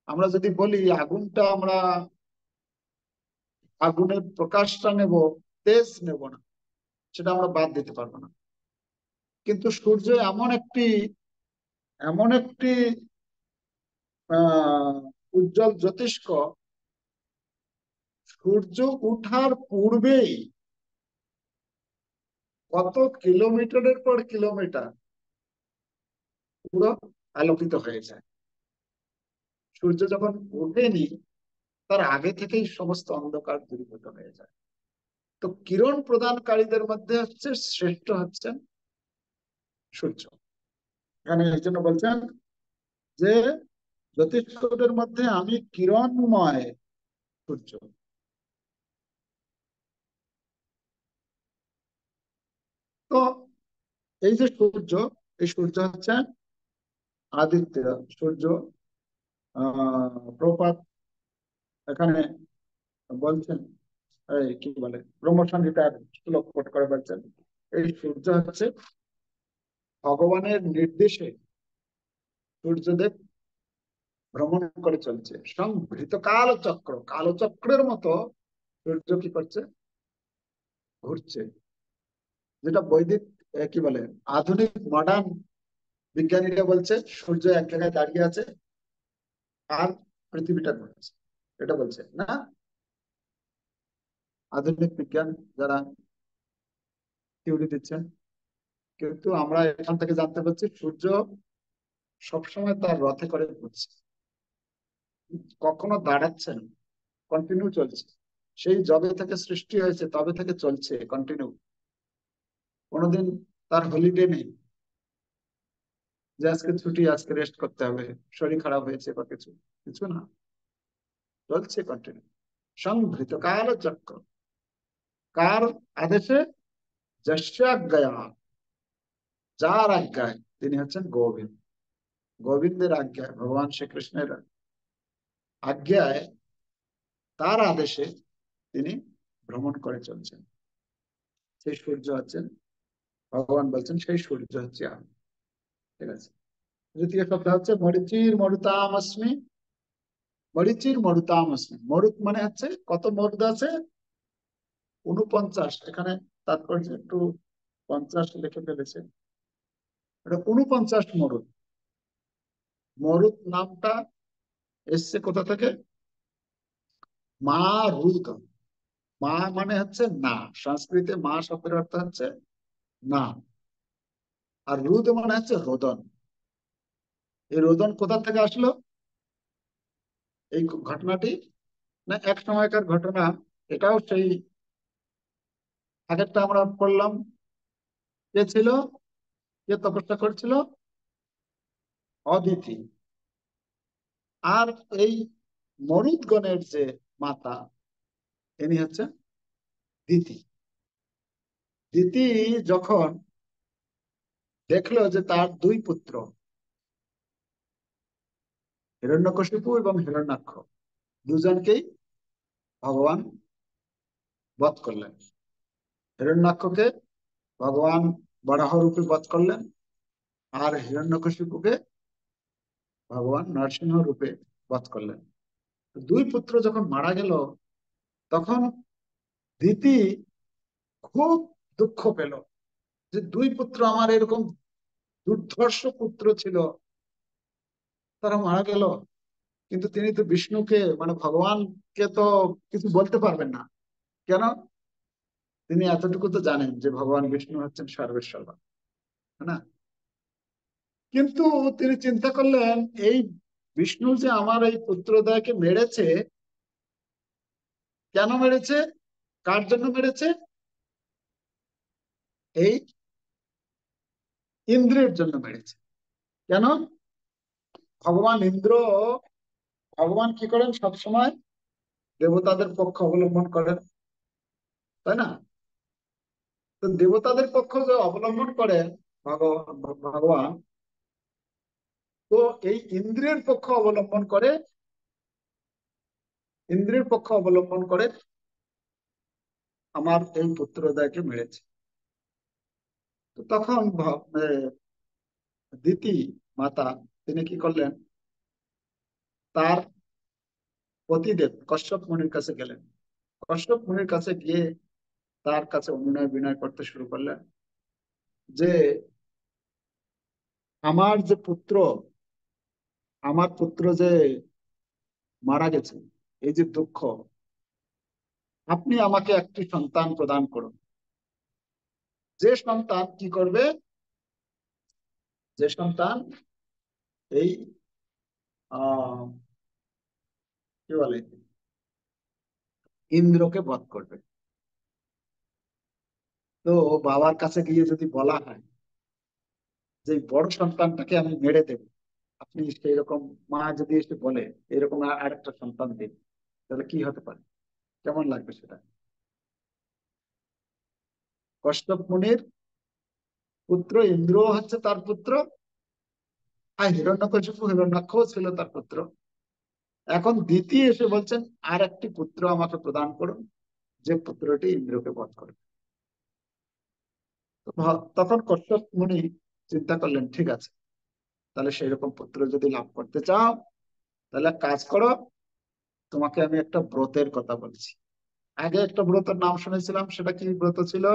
A: আমরা যদি বলি আগুনটা আমরা আগুনের প্রকাশটা নেব, তেজ নেব না, সেটা আমরা বাদ দিতে পারবো না। কিন্তু সূর্য এমন একটি আহ উজ্জ্বল জ্যোতিষ্ক, সূর্য উঠার পূর্বেই কত কিলোমিটারের পর কিলোমিটার পুরো আলোকিত হয়ে যায়। সূর্য যখন ওঠেনি তার আগে থেকেই সমস্ত অন্ধকার দূরীভূত হয়ে যায়। তো কিরণ প্রদানকারীদের মধ্যে হচ্ছে শ্রেষ্ঠ হচ্ছেন সূর্য। এখানে এই জন্য বলছেন যে জ্যোতিষ্কদের মধ্যে আমি কিরণময় সূর্য। তো এই যে সূর্য, এই সূর্য হচ্ছে আদিত্য সূর্য। প্রপাত এখানে বলছেন, এই কি বলে ব্রহ্মসংহিতার শ্লোক কোট করে বলছেন, এই সূর্য হচ্ছে ভগবানের নির্দেশে সূর্যদেব ভ্রমণ করে চলছে সংভৃত কালচক্র, কালচক্রের মতো সূর্য কি করছে, ঘুরছে। যেটা বৈদিক কি বলে আধুনিক মডার্ন বিজ্ঞানীরা বলছে সূর্য এক জায়গায় দাঁড়িয়ে আছে আর পৃথিবীটা ঘুরছে, এটা বলছে না আধুনিক বিজ্ঞান যারা থিওরি দিচ্ছেন। কিন্তু আমরা এখান থেকে জানতে পারছি সূর্য সবসময় তার রথে করে ঘুরছে, কখনো দাঁড়াচ্ছে না, কন্টিনিউ চলছে। সেই যবে থেকে সৃষ্টি হয়েছে তবে থেকে চলছে কন্টিনিউ, কোনোদিন তার হলিডে নেই যে আজকে ছুটি, আজকে রেস্ট করতে হবে, শরীর খারাপ হয়েছে বা কিছু, কিছু না, চলছে কন্টিনিউ। সংভৃত কাল চক্র, কার আদেশে, যস্যাজ্ঞয়া, যার আজ্ঞায়, তিনি হচ্ছেন গোবিন্দ, গোবিন্দের আজ্ঞায়, ভগবান শ্রীকৃষ্ণের আজ্ঞায়, তার আদেশে তিনি ভ্রমণ করে চলছেন। সেই সূর্য হচ্ছেন, ভগবান বলছেন সেই সূর্য হচ্ছে আমি। ঠিক আছে। তৃতীয় শব্দ হচ্ছে মরিচির মরুতাম অস্মি, মরিচির মরুতাম অস্মি। মরুত মানে হচ্ছে কত মরুদ আছে, 49, এখানে তাৎপর্য একটু 50 লিখে ফেলেছে, এটা 49 মরুদ। মরুদ নামটা এসছে কোথা থেকে, মা রুদ, মা মানে হচ্ছে না, সংস্কৃতে মা শব্দের অর্থ হচ্ছে না, আর রুদ মানে হচ্ছে রোদন। এই রোদন কোথা থেকে আসলো, এই ঘটনাটি না এক সময়কার ঘটনা, এটাও সেই আগেরটা আমরা পড়লাম, কে ছিল, কে তপস্যা করছিল, অদিতি। আর এই মরুদগণের যে মাতা, ইনি হচ্ছেন দিতি। দিতি যখন দেখলো যে তার দুই পুত্র হিরণ্যকশিপু এবং হিরণ্যাক্ষ দুজনকেই ভগবান বধ করলেন। হিরণ্যাক্ষকে ভগবান বরাহ রূপে বধ করলেন, আর হিরণ্যকশিপুকে ভগবান নরসিংহ রূপে বধ করলেন। দুই পুত্র যখন মারা গেল তখন দিতি খুব দুঃখ পেল যে দুই পুত্র আমার এরকম দুর্ধর্ষ পুত্র ছিল, তারা মারা গেল। কিন্তু তিনি তো বিষ্ণুকে মানে ভগবানকে তো কিছু বলতে পারবেন না, কেন, তিনি এতটুকু তো জানেন যে ভগবান বিষ্ণু হচ্ছেন সর্বেশ্বর, তাই না? কিন্তু তিনি চিন্তা করলেন এই বিষ্ণু যে আমার এই পুত্রদ্বয়কে মেরেছে, কেন মেরেছে, কার জন্য মেরেছে, এই ইন্দ্রের জন্য মেরেছে। কেন, ভগবান ইন্দ্র, ভগবান কি করেন সবসময় দেবতাদের পক্ষ অবলম্বন করেন, তাই না? তো দেবতাদের পক্ষ যে অবলম্বন করেন ভগবান, তো এই ইন্দ্রের পক্ষ অবলম্বন করে, ইন্দ্রের পক্ষ অবলম্বন করে আমার এই পুত্রদ্বয়কে মেরেছে। তো তখন দিতি মাতা তিনি কি করলেন, তার পতিদেব কশ্যপ মুনির কাছে গেলেন। কশ্যপ মুনির কাছে গিয়ে তার কাছে অনুনয় বিনয় করতে শুরু করলেন যে আমার যে পুত্র, আমার পুত্র যে মারা গেছে, এই যে দুঃখ, আপনি আমাকে একটি সন্তান প্রদান করুন, যে সন্তান কি করবে, যে সন্তান এই আহ কি বলে ইন্দ্রকে বধ করবে। তো বাবার কাছে গিয়ে যদি বলা হয় যে বড় সন্তানটাকে আমি মেরে দেব, আপনি সেই রকম, মা যদি এসে বলে এরকম আরেকটা সন্তান দিন, তাহলে কি হতে পারে, কেমন লাগবে সেটা? কশ্যপ মুনির পুত্র ইন্দ্র হচ্ছে তার পুত্র, আর হিরণ্যকশিপু হিরণ্যাক্ষ ছিল তার পুত্র। এখন দ্বিতীয় এসে বলছেন আর একটি পুত্র আমাকে প্রদান করুন, যে পুত্রটি ইন্দ্রকে বধ করবে। তখন কশ্যপ মুনি চিন্তা করলেন, ঠিক আছে, তাহলে সেই রকম পুত্র যদি লাভ করতে চাও, তাহলে কাজ করো, তোমাকে আমি একটা ব্রতের কথা বলছি। আগে একটা ব্রতের নাম শুনেছিলাম, সেটা কি ব্রত ছিল?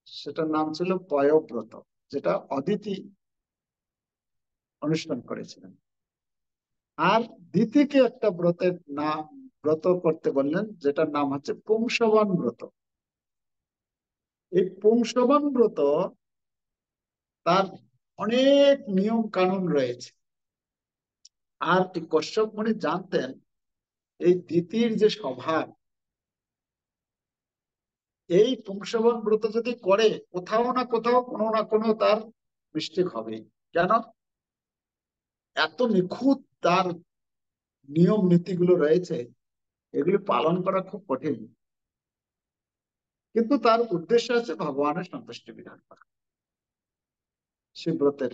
A: সেটার নাম ছিল পয়ব্রত, যেটা অদিতি অনুষ্ঠান করেছিলেন। আর দিতিকে একটা ব্রতের নাম ব্রত করতে বললেন, যেটার নাম হচ্ছে পুংসবন ব্রত। এই পুংসবন ব্রত, তার অনেক নিয়ম কানুন রয়েছে। আর এই কশ্যপ মুনি জানতেন এই দিতির যে স্বভাব, এই পুংসবন ব্রত যদি করে কোথাও না কোথাও কোনো না কোনো তার মিস্টেক হবে। কেন? এত নিখুঁত তার নিয়ম নীতিগুলো রয়েছে, এগুলি পালন করা খুব কঠিন। কিন্তু তার উদ্দেশ্য আছে ভগবানের সন্তুষ্টি বিধান করা, সে ব্রতের।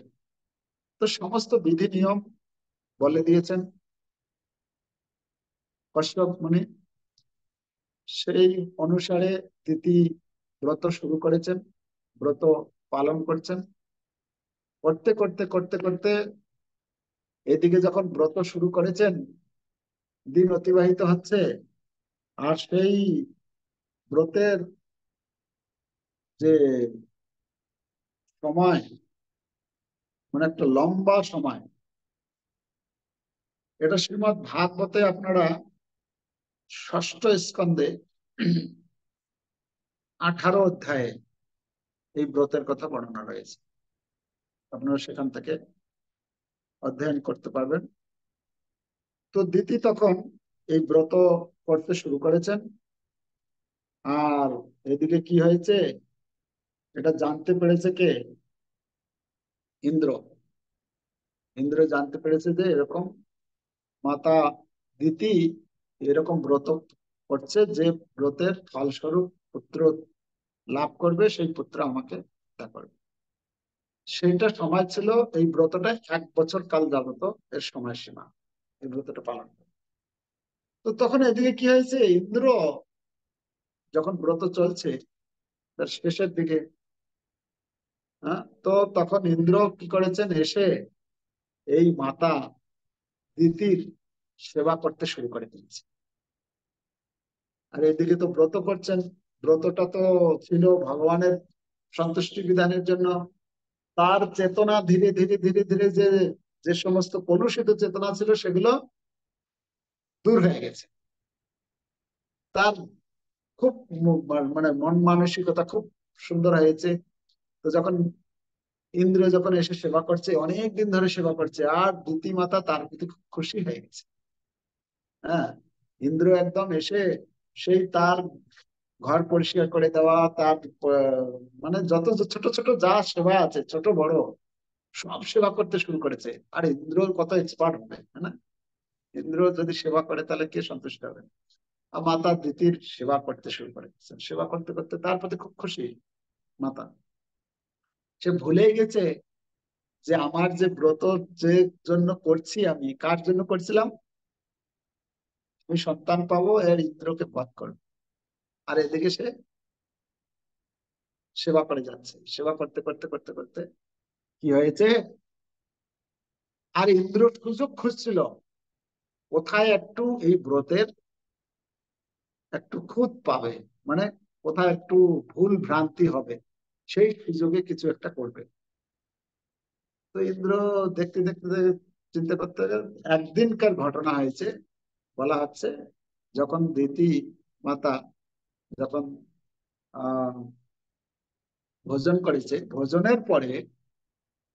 A: তো সমস্ত বিধি নিয়ম বলে দিয়েছেন কশ্যপ মুনি। সেই অনুসারে তিথি ব্রত শুরু করেছেন, ব্রত পালন করছেন। করতে করতে করতে করতে এদিকে যখন ব্রত শুরু করেছেন, দিন অতিবাহিত হচ্ছে। আর সেই ব্রতের যে সময়, মানে একটা লম্বা সময়, এটা শ্রীমদ্ ভাগবতে আপনারা ষষ্ঠ স্কন্ধে 18 অধ্যায়ে এই ব্রতের কথা বর্ণনা রয়েছে। আপনারা সেখান থেকে অধ্যয়ন করতে পারবেন। তো দিতি তখন এই ব্রত করতে শুরু করেছেন। আর এদিকে কি হয়েছে, এটা জানতে পেরেছে কে? ইন্দ্র। ইন্দ্র জানতে পেরেছে যে এরকম মাতা দিতি এরকম ব্রত করছে, যে ব্রতের ফলস্বরূপ পুত্র লাভ করবে, সেই পুত্র আমাকে হত্যা করবে। সেইটা সময় ছিল, এই ব্রতটা 1 বছর কাল যাবত এর সময়সীমা, এই ব্রতটা পালন করে। তো তখন এদিকে কি হয়েছে, ইন্দ্র যখন ব্রত চলছে তার শেষের দিকে, হ্যাঁ, তো তখন ইন্দ্র কি করেছেন, এসে এই মাতা দিতির সেবা করতে শুরু করে দিয়েছে। আর এদিকে তো ব্রত করছেন, ব্রতটা তো ছিল ভগবানের সন্তুষ্টি বিধানের জন্য। তার চেতনা ধীরে ধীরে ধীরে ধীরে যে যে সমস্ত কলুষিত চেতনা ছিল, সেগুলো দূর হয়ে গেছে। তার খুব মানে মন মানসিকতা খুব সুন্দর হয়েছে। তো যখন ইন্দ্র যখন এসে সেবা করছে, অনেক দিন ধরে সেবা করছে, আর দ্যুতি মাতা তার প্রতি খুব খুশি হয়ে গেছে। হ্যাঁ, ইন্দ্র একদম এসে সেই তার ঘর পরিষ্কার করে দেওয়া, তার মানে যত ছোট ছোট যা সেবা আছে, ছোট বড় সব সেবা করতে শুরু করেছে। আর ইন্দ্র কত এক্সপার্ট হবে, তাই না? ইন্দ্র যদি সেবা করে তাহলে কে সন্তুষ্ট হবে? আর মাতা দিতির সেবা করতে শুরু করেছেন। সেবা করতে করতে তার প্রতি খুব খুশি মাতা। সে ভুলেই গেছে যে আমার যে ব্রত যে জন্য করছি, আমি কার জন্য করছিলাম, আমি সন্তান পাবো, এর ইন্দ্রকে বধ করবো। আর এদিকে সে সেবা করে যাচ্ছে, সেবা করতে করতে করতে করতে কি হয়েছে, আর ইন্দ্র সুযোগ খুঁজছিল কোথায় একটু এই ব্রতের একটু খুঁত পাবে, মানে কোথায় একটু ভুল ভ্রান্তি হবে, সেই সুযোগে কিছু একটা করবে। তো ইন্দ্র দেখতে দেখতে চিন্তা করতে, একদিনকার ঘটনা হয়েছে। বলা হচ্ছে যখন দিতি মাতা যখন আহ ভোজন করেছে, ভোজনের পরে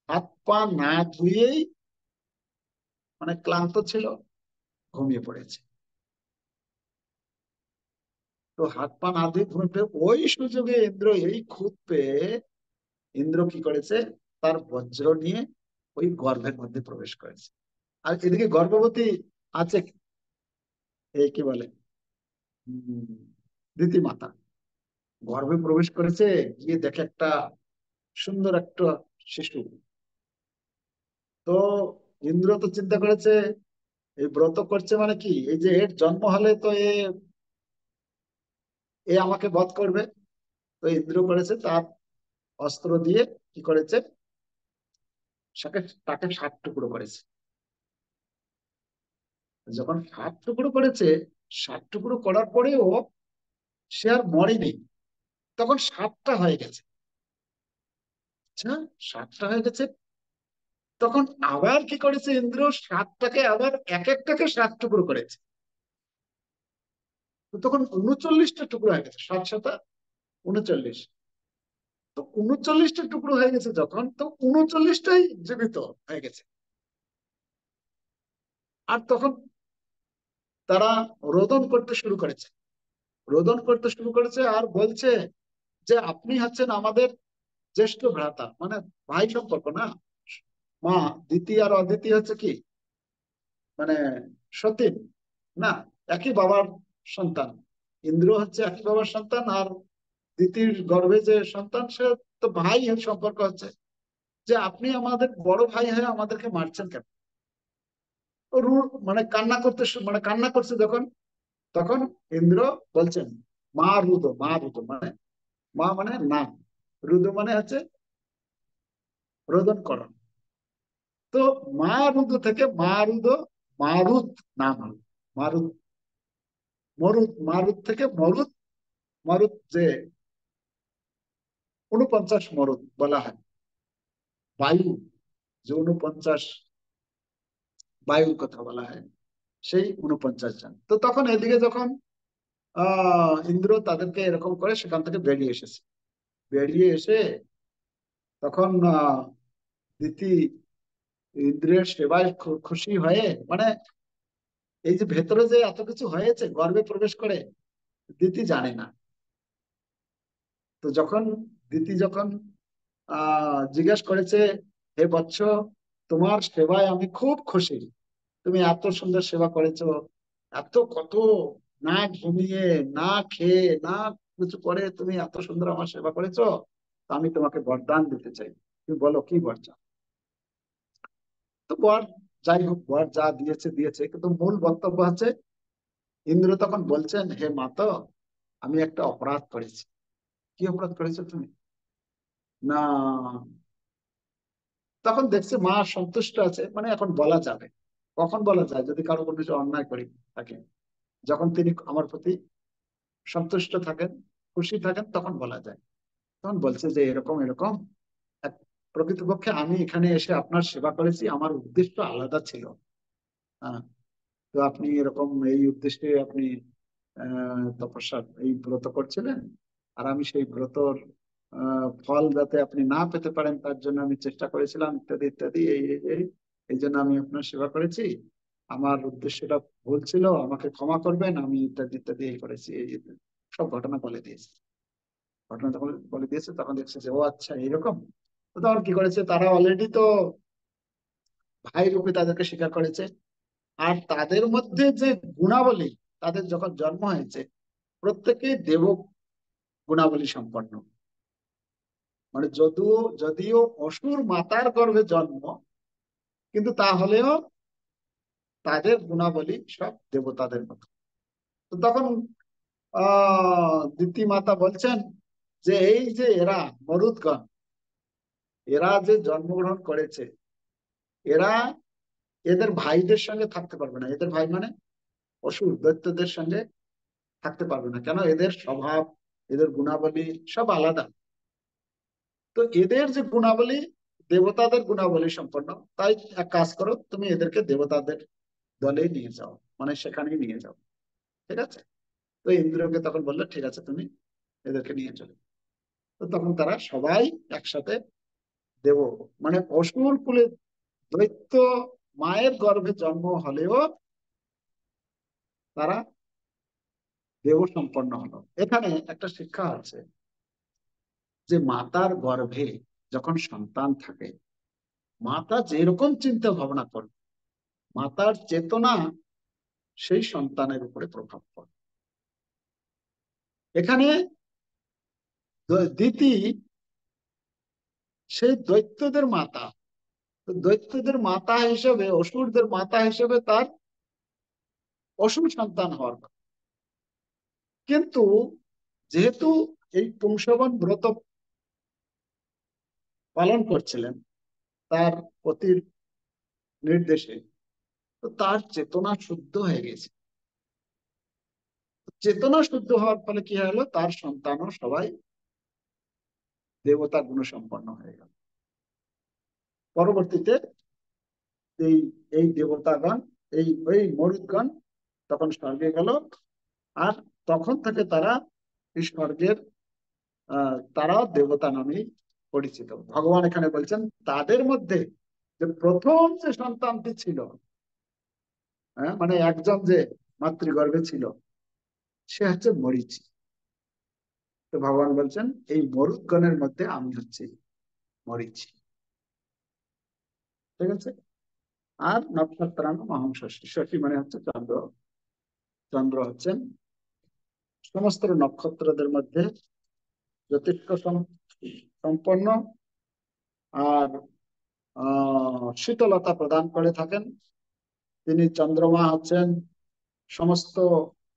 A: হাত পা না ধুয়েই, মানে ক্লান্ত ছিল, ঘুমিয়ে পড়েছে। তো হাত পা না ধুয়ে ঘুমিয়ে পড়ে, ওই সুযোগে ইন্দ্র এই খুঁত পেয়ে ইন্দ্র কি করেছে, তার বজ্র নিয়ে ওই গর্ভের মধ্যে প্রবেশ করেছে। আর এদিকে গর্ভবতী আছে, এই কি বলে, দিতি মাতা গর্ভে প্রবেশ করেছে। গিয়ে দেখে একটা সুন্দর একটা শিশু। তো ইন্দ্র তো চিন্তা করেছে এই ব্রত করছে মানে কি, এই যে এর জন্ম হলে তো এ এ আমাকে বধ করবে। তো ইন্দ্র করেছে তার অস্ত্র দিয়ে কি করেছে, তাকে তাকে 7 টুকরো করেছে। যখন 7 টুকরো করেছে, 7 টুকরো করার পরেও সে আর মরেনি। তখন 7টা হয়ে গেছে। আচ্ছা, 7টা হয়ে গেছে। তখন আবার কি করেছে ইন্দ্র, 7টাকে আবার এক একটাকে 7 টুকরো করেছে। তো তখন 39টা টুকরো হয়ে গেছে, 7 7 39। তো 39টা টুকরো হয়ে গেছে যখন, তো 39টাই জীবিত হয়ে গেছে। আর তখন তারা রোদন করতে শুরু করেছে, রোদন করতে শুরু করেছে আর বলছে যে আপনি হচ্ছেন আমাদের জ্যেষ্ঠ ভ্রাতা, মানে ভাই সম্পর্ক না। মা দিতি আর অদিতি হচ্ছে কি, মানে সতীন না, একই বাবার সন্তান। ইন্দ্র হচ্ছে একই বাবার সন্তান, আর দিতির গর্ভে যে সন্তান সে তো ভাই সম্পর্ক হচ্ছে। যে আপনি আমাদের বড় ভাই হয়ে আমাদেরকে মারছেন কেন। ও মানে কান্না করতে মানে কান্না করছে যখন, তখন ইন্দ্র বলছেন মা রুদ মানে, মা মানে নাম, রুদ মানে হচ্ছে রোদন করণ। তো মারুদ থেকে মারুত নাম হলো। মারুত, মারুত থেকে মরুত। মরুত যে 49 মরুত বলা হয়, বায়ু, যে 49 বায়ুর কথা বলা হয়, সেই 49 জন। তো তখন এদিকে যখন ইন্দ্র তাদেরকে এরকম করে সেখান থেকে বেরিয়ে এসেছে, বেরিয়ে এসে তখন দিতি ইন্দ্রের সেবায় খুশি হয়ে, মানে এই যে ভেতরে যে এত কিছু হয়েছে গর্ভে প্রবেশ করে দিতি জানে না। তো যখন দিতি যখন জিজ্ঞেস করেছে, হে বৎস, তোমার সেবায় আমি খুব খুশি, তুমি এত সুন্দর সেবা করেছো, এত কত না ঘুমিয়ে না খেয়ে না কিছু করে তুমি এত সুন্দর আমার সেবা করেছো, তো আমি তোমাকে বরদান দিতে চাই, তুমি বলো কি বর চাও। তো বর, যাই হোক বর যা দিয়েছে দিয়েছে, কিন্তু মূল বক্তব্য হচ্ছে ইন্দ্র তখন বলছেন, হে মাতা, আমি একটা অপরাধ করেছি। কি অপরাধ করেছো তুমি না। তখন দেখছে মা সন্তুষ্ট আছে, মানে এখন বলা যাবে। কখন বলা যায়, যদি কারো কোনো কিছু অন্যায় করি থাকে, যখন তিনি আমার প্রতি সন্তুষ্ট থাকেন, খুশি থাকেন, তখন বলা যায়। তখন বলছে যে এরকম এরকম প্রকৃতপক্ষে আমি এখানে এসে আপনার সেবা করেছি, আমার উদ্দেশ্য আলাদা ছিল। হ্যাঁ, তো আপনি এরকম এই উদ্দেশ্যে আপনি তপস্যা এই ব্রত করছিলেন, আর আমি সেই ব্রতর ফল যাতে আপনি না পেতে পারেন তার জন্য আমি চেষ্টা করেছিলাম, ইত্যাদি ইত্যাদি, এই এই এই এই জন্য আমি আপনার সেবা করেছি। আমার উদ্দেশ্যটা ভুল ছিল, আমাকে ক্ষমা করবেন, আমি ইত্যাদি ইত্যাদি এই করেছি, এই সব ঘটনা বলে দিয়েছে। ঘটনা যখন বলে দিয়েছে তখন দেখছে যে ও আচ্ছা এইরকম। তো তখন কি করেছে, তারা অলরেডি তো ভাই রূপে তাদেরকে স্বীকার করেছে। আর তাদের মধ্যে যে গুণাবলী, তাদের যখন জন্ম হয়েছে প্রত্যেকেই দেব গুণাবলী সম্পন্ন। মানে যদিও যদিও অসুর মাতার গর্ভে জন্ম, কিন্তু তাহলেও তাদের গুণাবলী সব দেবতাদের মতো। তো তখন দিতি মাতা বলছেন যে এই যে এরা মরুদগণ, এরা যে জন্মগ্রহণ করেছে, এরা এদের ভাইদের সঙ্গে থাকতে পারবে না। এদের ভাই মানে অসুর দৈত্যদের সঙ্গে থাকতে পারবে না, কেন এদের স্বভাব, এদের গুণাবলী সব আলাদা। তো এদের যে গুণাবলী দেবতাদের গুণাবলী সম্পন্ন, তাই এক কাজ করো, তুমি এদেরকে দেবতাদের দলে নিয়ে যাও, মানে সেখানেই নিয়ে যাও। ঠিক আছে। তো ইন্দ্রকে তখন বললো ঠিক আছে, তুমি এদেরকে নিয়ে চলো। তো তখন তারা সবাই একসাথে দেব, মানে অসুর কুলে দৈত্য মায়ের গর্ভে জন্ম হলেও তারা দেব সম্পন্ন হলো। এখানে একটা শিক্ষা আছে যে মাতার গর্ভে যখন সন্তান থাকে, মাতা যেরকম চিন্তা ভাবনা করে, মাতার চেতনা সেই সন্তানের উপরে প্রভাব পড়ে। এখানে দিতি সেই দৈত্যদের মাতা। তো দৈত্যদের মাতা হিসেবে, অসুরদের মাতা হিসেবে তার অসুর সন্তান হওয়ার কথা। কিন্তু যেহেতু এই পুংসবন ব্রত পালন করছিলেন তার পতির নির্দেশে, তো তার চেতনা শুদ্ধ হয়ে গেছে। চেতনা শুদ্ধ হওয়ার ফলে কি হলো, তার সন্তানও সবাই দেবতা গুণসম্পন্ন হয়ে গেল। পরবর্তীতে এই এই দেবতাগণ, এই ওই মরুদগণ তখন স্বর্গে গেল। আর তখন থেকে তারা এই স্বর্গের তারাও দেবতা নামে পরিচিত। ভগবান এখানে বলছেন তাদের মধ্যে যে প্রথম যে সন্তানটি ছিল, মানে একজন যে মাতৃগর্ভে ছিল, সে হচ্ছে মরীচি। তো ভগবান বলছেন এই মরুদগণের মধ্যে আমি হচ্ছি মরীচি। ঠিক আছে। আর নক্ষত্রাণ মহাং শশী, শশী মানে হচ্ছে চন্দ্র। চন্দ্র হচ্ছেন সমস্ত নক্ষত্রদের মধ্যে যথেষ্ট সম্পন্ন আর শীতলতা প্রদান করে থাকেন। তিনি চন্দ্রমা হচ্ছেন সমস্ত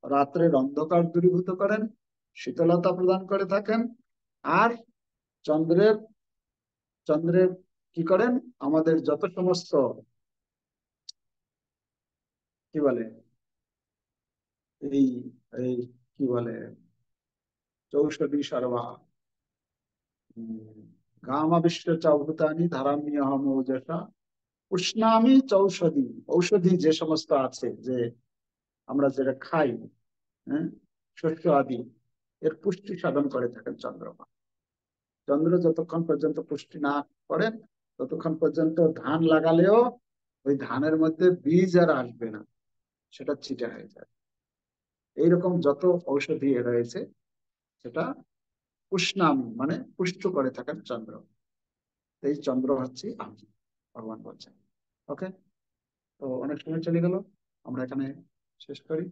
A: রাত্রের অন্ধকার দূরীভূত করেন, শীতলতা প্রদান করে থাকেন। আর চন্দ্রের চন্দ্রের কি করেন, আমাদের যত সমস্ত কি বলে এই এই কি বলে চৌষডি সর্বা গামাবিষ্ট চৌভূতানি ধারাম্যহম ওজসা উষ্ণামি চৌষধি। ঔষধি যে সমস্ত আছে, যে আমরা যেটা খাই, হ্যাঁ, শস্য আদি, এর পুষ্টি সাধন করে থাকেন চন্দ্রমা। চন্দ্র যতক্ষণ পর্যন্ত পুষ্টি না করেন ততক্ষণ পর্যন্ত ধান লাগালেও ওই ধানের মধ্যে বীজ আর আসবে না, সেটা ছিটে হয়ে যায়। এইরকম যত ঔষধি রয়েছে সেটা উষ্ণামি মানে পুষ্ট করে থাকেন চন্দ্র। এই চন্দ্র হচ্ছে আমি, ভগবান বলছেন। ওকে, তো অনেক সময় চলে গেল, আমরা এখানে শেষ করি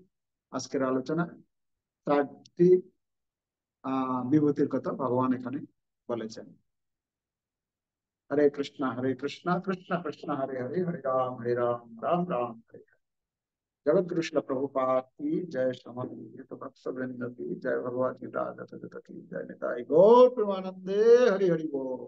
A: আজকের আলোচনা। চারটি বিভূতির কথা ভগবান এখানে বলেছেন। হরে কৃষ্ণ কৃষ্ণ কৃষ্ণ হরে হরে, হরে রাম রাম রাম হরে হরে। जगत गुरु श्रील प्रभुपाद की जय, समन्वित भक्त वृंद की जय, भगवत गीता जत की जय, निताई गौर प्रेमानंदे हरि हरि बोल।